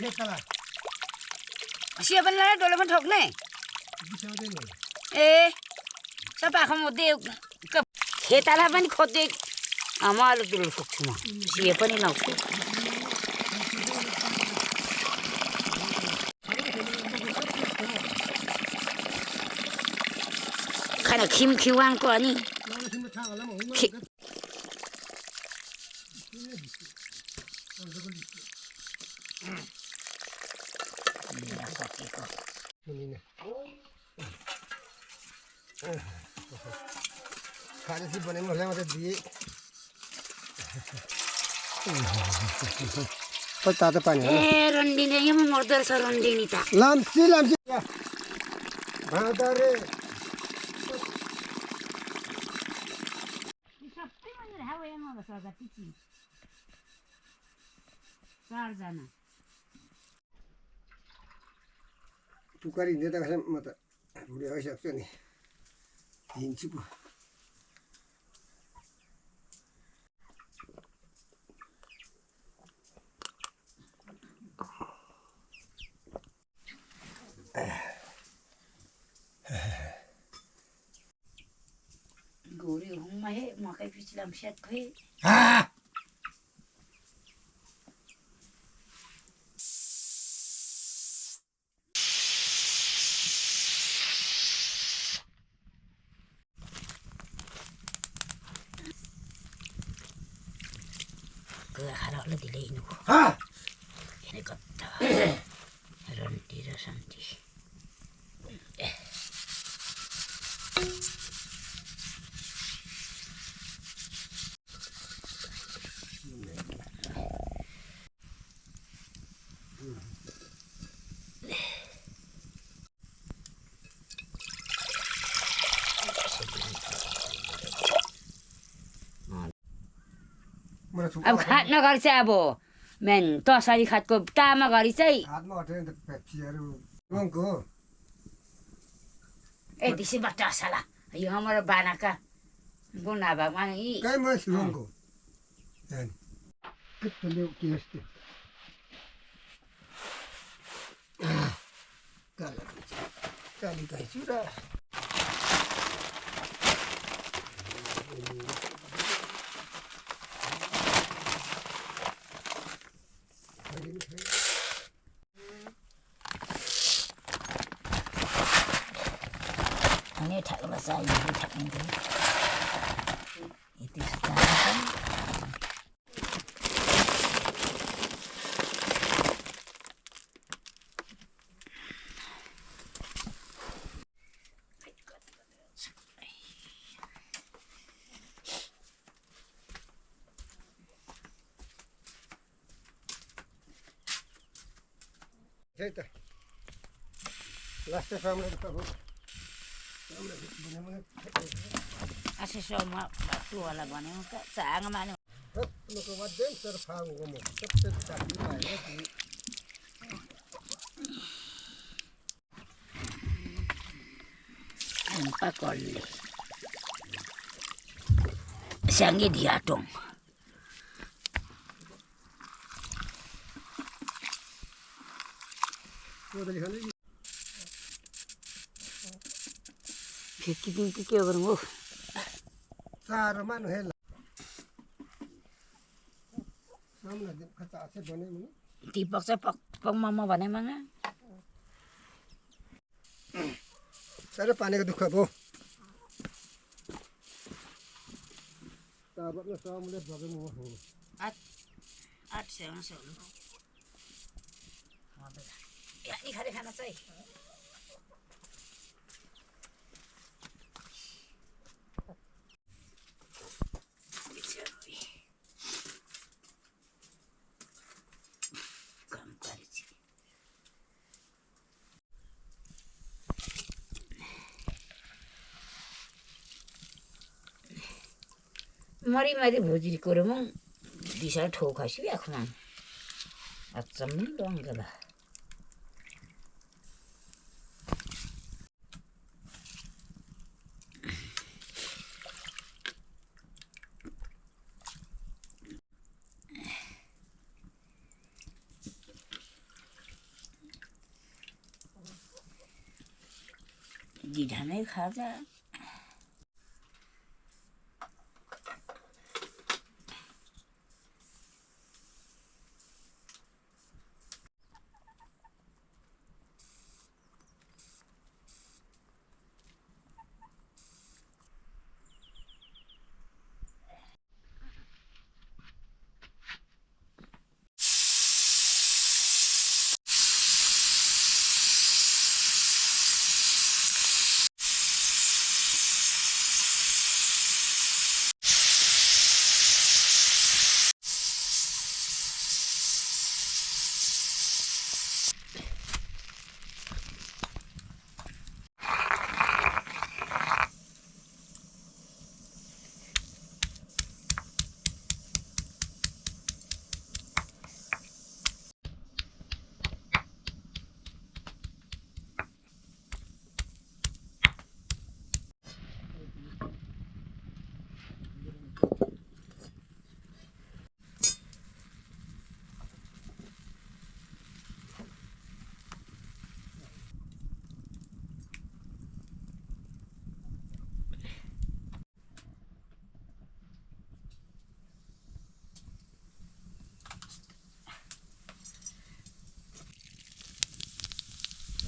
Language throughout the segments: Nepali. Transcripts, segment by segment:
खेतला सिया पनि लाने डोलो पनि ठोक्ने बिसाउँदैन ए सब आँखा मध्ये खेताला पनि खोज्दै म अलिक डोलो ठोक्छु म सिया पनि लाउँछु खाना खिम खिवाङको अनि खाने बनाने वाला मतलब दिए पता तो पानी ए रन्डिने यहाँ मर्दो रहेछ रन्डिनी त लाम्ची भाँदारे सबै भनेर हाउ यहाँ होला सजा पिची 4 जना टुकारी हिँड्दै त म त भुँडी आइसक्छु नि हिँड्छु पो गोरी हुँमा हे मकै पिछलाम सेट खोइ Harap lo dilay no. Ha! Ini kata Ranti Rasanti. अब खाट नगरी चाहिँ अब मेन तसरी खाटको तामा गरी चाहिँ हातमा हटेन त पेप्सीहरु रङको ए दिसमा टसला यो हाम्रो बानाका गुना भगवान यी काय म रङको हैन कतले के यस्तो काली काली चुरा Ini tak bahasa ini tak ini. Itu sudah. Cerita. Last family itu Asal semua batu ala bani muka sangat mana. Nuko wadem terfang gomo. Tetap tak dimainnya di. Empat kali. Sangi diatung. Kita kira berapa? Saru mana hela? Samna di kata asyik bane mana? Tipak sepak mama bane mana? Saru panik duka bo. Tabatnya sama melihat bagaimana ho. At seorang seorang. Ya ini hari kana say. मरी मारी भोजी कोरे म दिशा ठो खासी आखमा अचम रंगला गिठामै खाजा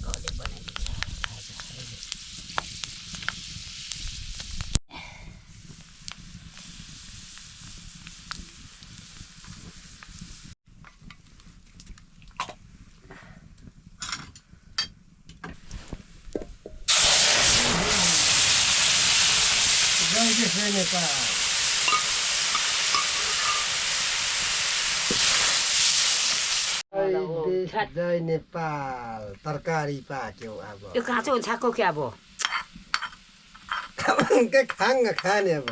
घरले बनाइदिन्छ खाजा जय नेपाल जय नेपाल तरकारी पाक्यो अब यो काँचो छाको क्या अब के खाङ खाने अब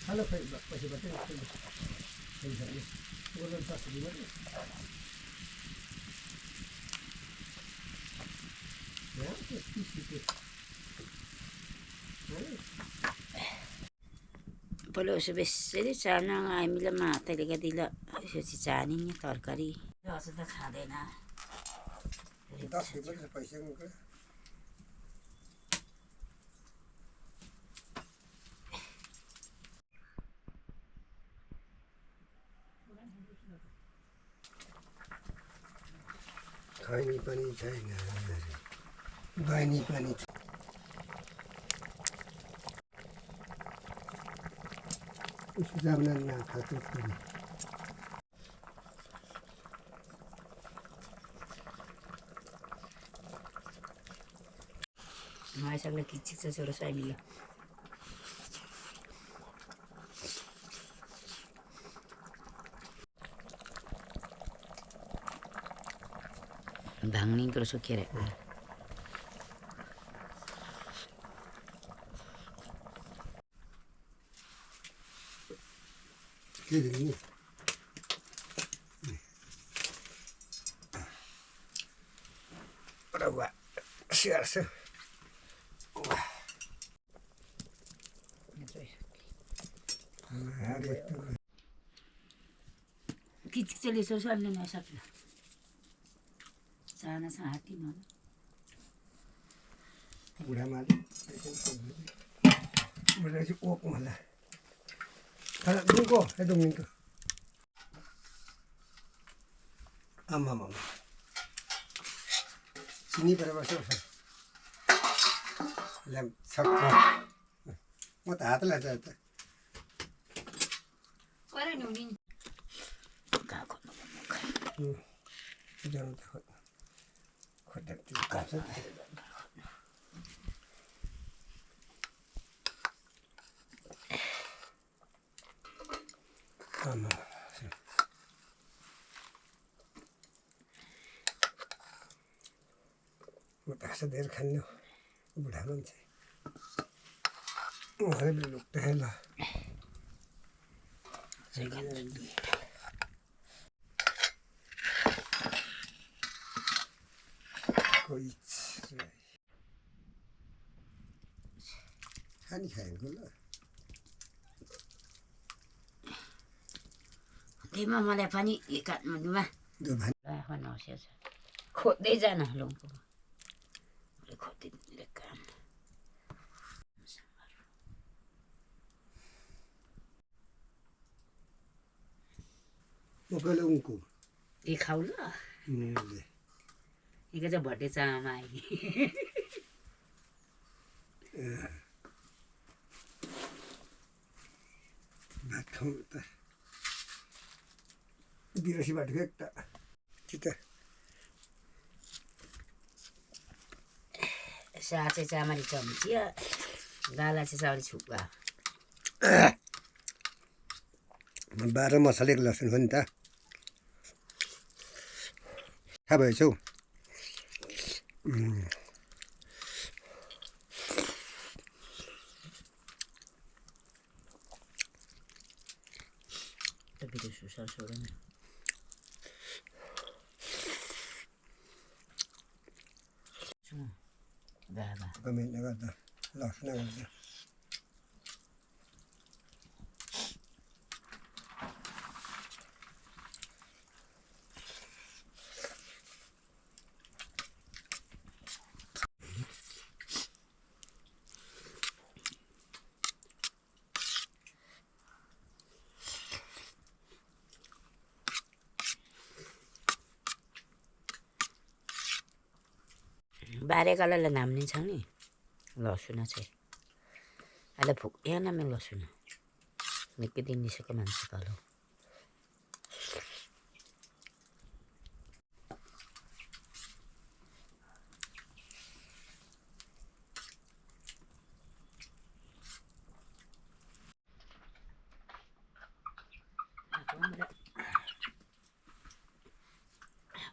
हेलो खै पछि मात्रै गोल्डन सब्सिडी मात्रै पहिला उसो बेसरी चाड्न हामीले माताले दिल यसो चानी नि तरकारी असो त खाँदैन 10 रुपियाँ पैसा खैनी पनि छैन बहिनी पनि जामना खातो पनि माइसक्ने किचिक छ छोरो साइमिलो भाङ्नी कर सुकेर के दिने रवा स्याहार्छ किचिक चले सो साइमिलो नसक्नु चाना छ हाती न बुढा माले बुढा चाहिँ ओक मला खाना दुको एकदम मिन्टो आमा मामा सिनी पर बस्छ ल्याम सक्छ म त हात लाग्छ त अरे नुनी काको जानु त खोटा त्यो कान्छ आमा म त हाँस धेर खान्नु बुढा मान्छे उहाँले लुक्दै ल 거의 한이 가는 걸로. Thế mà lại phải nhị cặn mà đi mà. 너 반. Đây hoa nó sẽ khổ đấy ra nào luôn. Để khổ tí để cạn. 뭐 별로 웃고. Đi khâu nữa. 네. Cái cho bớt đi ra mày. 맛있다. 미러시 맛있겠다. 진짜. Sa chơi cha mà đi chồng chia. Ra là sao đi chụp vào. 바로 머살레를 넣으면 된다. 해봐야죠. Tapi dia susah soalnya. Cuma. Dah. 그러면 내가 다 넣어서 나가자. बारेकालाई नाम्ने छ नि लसुन चाहिँ अहिले फुक्या नामे लसुन निकै दिन निस्केको मान्छे पालो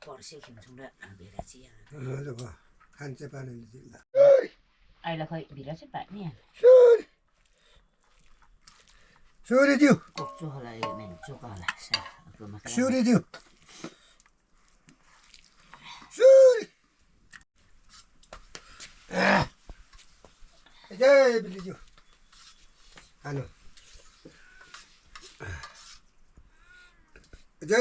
पर्सि खिन्छौँ र भेरा चाहिँ 한째 반을 질라. अहिले खै भिरा चाहिँ पानी 수리디오. 꼭 쪼होला यो मेन चोकाला 수리디오. 수리. 이제 빌리죠. 하나. 이제